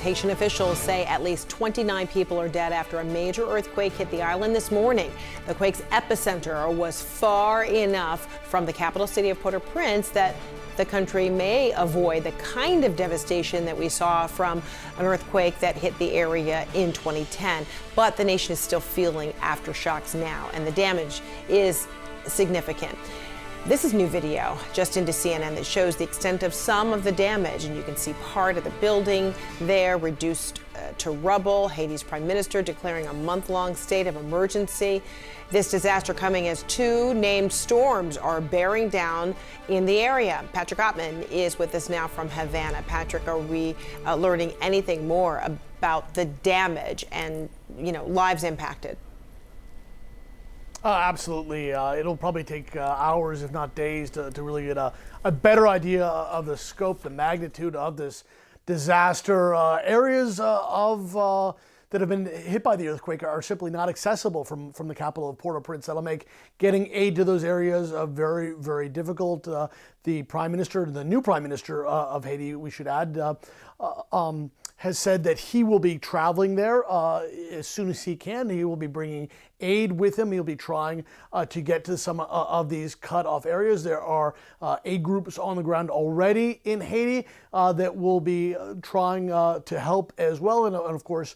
Haitian officials say at least 29 people are dead after a major earthquake hit the island this morning. The quake's epicenter was far enough from the capital city of Port-au-Prince that the country may avoid the kind of devastation that we saw from an earthquake that hit the area in 2010. But the nation is still feeling aftershocks now, and the damage is significant. This is new video just into CNN that shows the extent of some of the damage, and you can see part of the building there reduced to rubble. Haiti's prime minister declaring a month-long state of emergency. This disaster coming as two named storms are bearing down in the area. Patrick Ottman is with us now from Havana. Patrick, are we learning anything more about the damage and, lives impacted? Absolutely. It'll probably take hours, if not days, to really get a better idea of the scope, the magnitude of this disaster. Areas that have been hit by the earthquake are simply not accessible from the capital of Port-au-Prince. That'll make getting aid to those areas very, very difficult. The new prime minister of Haiti, we should add, has said that he will be traveling there as soon as he can. He will be bringing aid with him. He'll be trying to get to some of these cut off areas. There are aid groups on the ground already in Haiti that will be trying to help as well. And of course,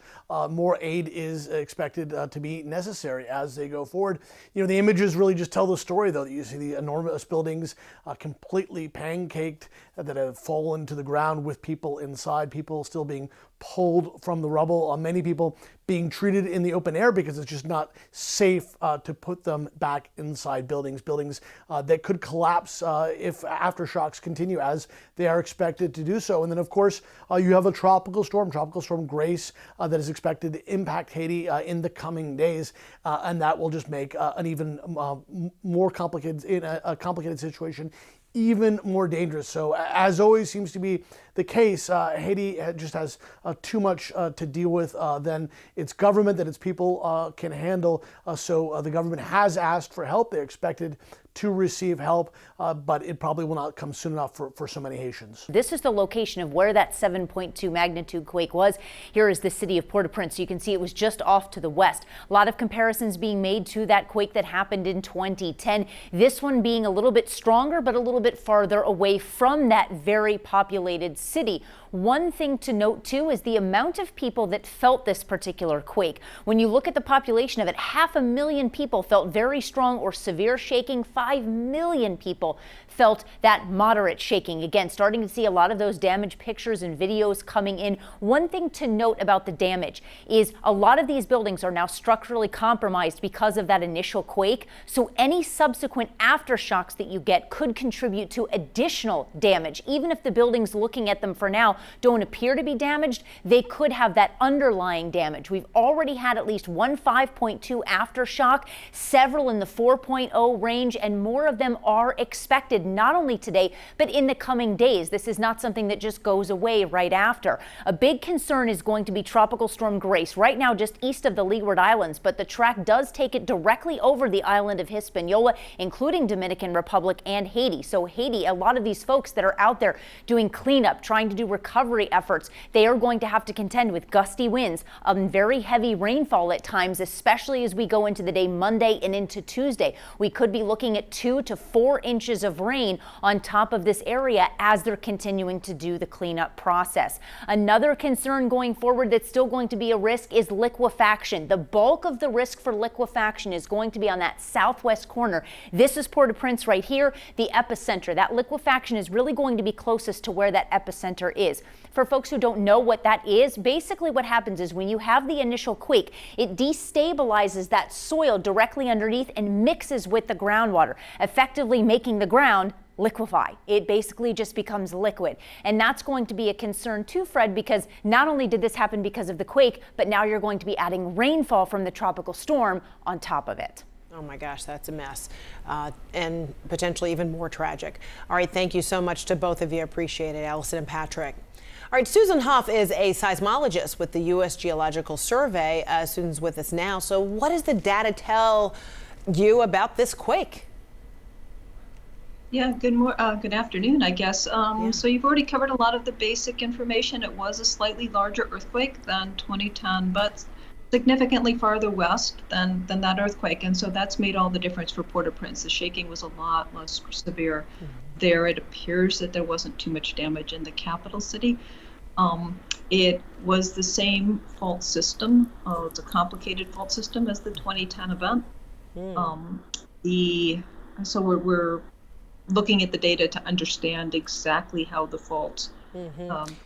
more aid is expected to be necessary as they go forward. The images really just tell the story, though. You see the enormous buildings completely pancaked that have fallen to the ground with people inside, people still being pulled from the rubble, many people being treated in the open air because it's just not safe to put them back inside buildings that could collapse if aftershocks continue, as they are expected to do so. And then, of course, you have a Tropical Storm Grace, that is expected to impact Haiti in the coming days, and that will just make an even more complicated situation even more dangerous. So, as always seems to be the case, Haiti just has too much to deal with than its government, that its people can handle. So the government has asked for help. They're expected to receive help, but it probably will not come soon enough for so many Haitians. This is the location of where that 7.2 magnitude quake was. Here is the city of Port-au-Prince. You can see it was just off to the west. A lot of comparisons being made to that quake that happened in 2010. This one being a little bit stronger, but a little bit farther away from that very populated city. One thing to note, too, is the amount of people that felt this particular quake. When you look at the population of it, 500,000 people felt very strong or severe shaking. 5 million people felt that moderate shaking. Again, starting to see a lot of those damage pictures and videos coming in. One thing to note about the damage is a lot of these buildings are now structurally compromised because of that initial quake. So any subsequent aftershocks that you get could contribute to additional damage. Even if the buildings looking at them for now don't appear to be damaged, they could have that underlying damage. We've already had at least one 5.2 aftershock, several in the 4.0 range, and more of them are expected not only today, but in the coming days. This is not something that just goes away right after. A big concern is going to be Tropical Storm Grace, right now just east of the Leeward Islands, but the track does take it directly over the island of Hispaniola, including Dominican Republic and Haiti. So Haiti, a lot of these folks that are out there doing cleanup, trying to do recovery efforts, they are going to have to contend with gusty winds, very heavy rainfall at times, especially as we go into the day Monday and into Tuesday. We could be looking at 2 to 4 inches of rain on top of this area as they're continuing to do the cleanup process. Another concern going forward that's still going to be a risk is liquefaction. The bulk of the risk for liquefaction is going to be on that southwest corner. This is Port-au-Prince right here, the epicenter. That liquefaction is really going to be closest to where that epicenter is. For folks who don't know what that is, basically what happens is when you have the initial quake, it destabilizes that soil directly underneath and mixes with the groundwater, effectively making the ground liquefy. It basically just becomes liquid. And that's going to be a concern too, Fred, because not only did this happen because of the quake, but now you're going to be adding rainfall from the tropical storm on top of it. Oh my gosh, that's a mess, and potentially even more tragic. All right, thank you so much to both of you. Appreciate it, Allison and Patrick. All right, Susan Huff is a seismologist with the U.S. Geological Survey. Susan's with us now. So what does the data tell you about this quake? Yeah, good afternoon, I guess. So you've already covered a lot of the basic information. It was a slightly larger earthquake than 2010, but significantly farther west than that earthquake. And so that's made all the difference for Port-au-Prince. The shaking was a lot less severe there. It appears that there wasn't too much damage in the capital city. It was the same fault system. It's a complicated fault system as the 2010 event. So we're looking at the data to understand exactly how the fault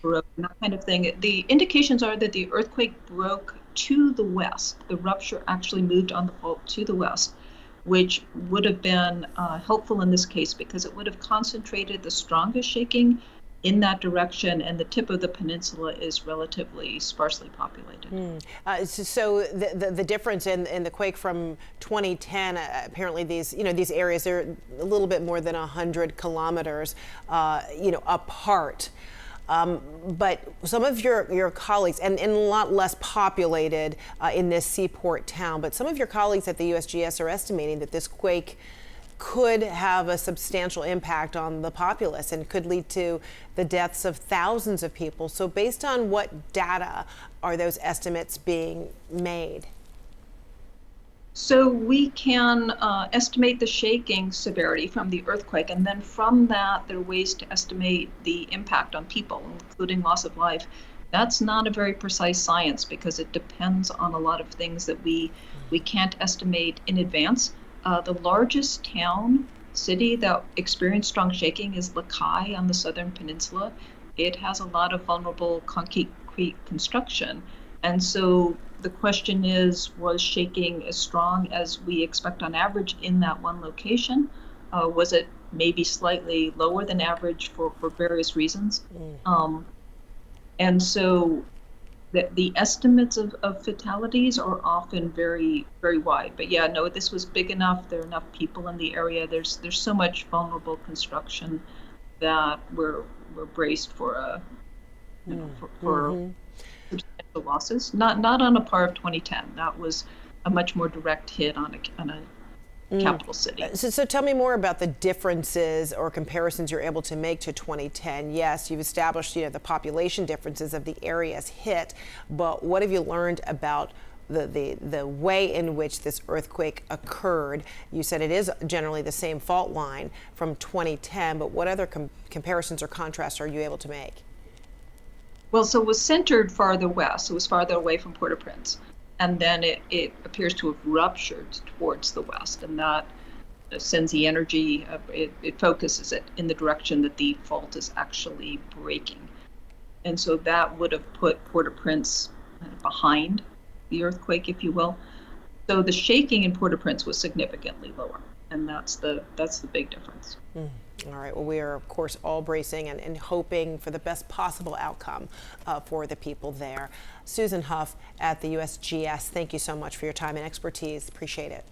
broke and that kind of thing. The indications are that the earthquake broke to the west. The rupture actually moved on the fault to the west, which would have been helpful in this case because it would have concentrated the strongest shaking in that direction, and the tip of the peninsula is relatively sparsely populated. So the difference in the quake from 2010, apparently these areas are a little bit more than 100 kilometers apart. But some of your colleagues, and a lot less populated in this seaport town, but some of your colleagues at the USGS are estimating that this quake could have a substantial impact on the populace and could lead to the deaths of thousands of people. So based on what data are those estimates being made? So we can estimate the shaking severity from the earthquake, and then from that there are ways to estimate the impact on people, including loss of life. That's not a very precise science because it depends on a lot of things that we can't estimate in advance. The largest city that experienced strong shaking is Lakai on the southern peninsula. It has a lot of vulnerable concrete construction. And so the question is, was shaking as strong as we expect on average in that one location? Was it maybe slightly lower than average for various reasons? And so the estimates of fatalities are often very, very wide. But yeah, no, this was big enough. There are enough people in the area. There's so much vulnerable construction that we're braced for substantial losses. Not on a par of 2010. That was a much more direct hit on a capital city. So tell me more about the differences or comparisons you're able to make to 2010. Yes, you've established the population differences of the areas hit, but what have you learned about the way in which this earthquake occurred? You said it is generally the same fault line from 2010, but what other comparisons or contrasts are you able to make? Well, so it was centered farther west. It was farther away from Port-au-Prince. And then it appears to have ruptured towards the west, and that sends the energy, it focuses it in the direction that the fault is actually breaking. And so that would have put Port-au-Prince behind the earthquake, if you will. So the shaking in Port-au-Prince was significantly lower, and that's the big difference. All right. Well, we are, of course, all bracing and hoping for the best possible outcome for the people there. Susan Huff at the USGS, thank you so much for your time and expertise. Appreciate it.